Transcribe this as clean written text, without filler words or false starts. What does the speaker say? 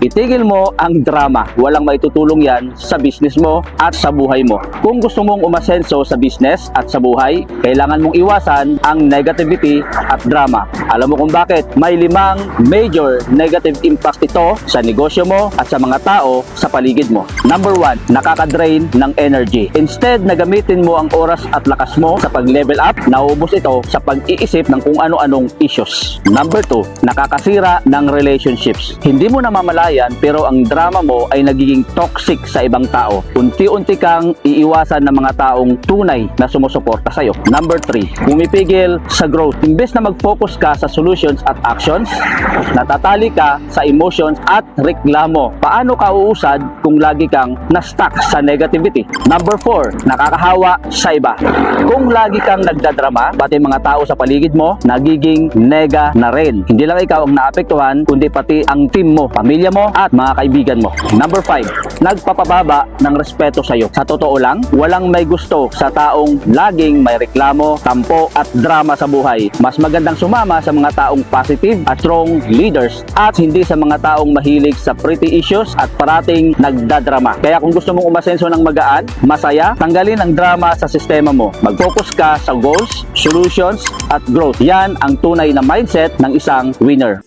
Itigil mo ang drama. Walang maitutulong yan sa business mo at sa buhay mo. Kung gusto mong umasenso sa business at sa buhay, kailangan mong iwasan ang negativity at drama. Alam mo kung bakit? May 5 major negative impact ito sa negosyo mo at sa mga tao sa paligid mo. Number 1, nakaka-drain ng energy. Instead na gamitin mo ang oras at lakas mo sa pag-level up, nauubos ito sa pag-iisip ng kung ano-anong issues. Number 2, nakakasira ng relationships. Hindi mo namamalayan pero ang drama mo ay nagiging toxic sa ibang tao. Unti-unti kang iiwasan ng mga taong tunay na sumusuporta sa'yo. Number 3, pumipigil sa growth. Imbes na mag-focus ka sa solutions at actions, natatali ka sa emotions at reklamo. Paano ka uusad kung lagi kang na-stuck sa negativity? Number 4, nakakahawa sa iba. Kung lagi kang nagdadrama, pati mga tao sa paligid mo, nagiging nega na rin. Hindi lang ikaw ang naapektuhan, kundi pati ang team mo, pamilya mo, at mga kaibigan mo. Number 5, nagpapababa ng respeto sa iyo. Sa totoo lang, walang may gusto sa taong laging may reklamo, tampo, at drama sa buhay. Mas magandang sumama sa mga taong positive at strong leaders at hindi sa mga taong mahilig sa pretty issues at parating nagdadrama. Kaya kung gusto mong umasenso ng magaan, masaya, tanggalin ang drama sa sistema mo. Mag-focus ka sa goals, solutions, at growth. Yan ang tunay na mindset ng isang winner.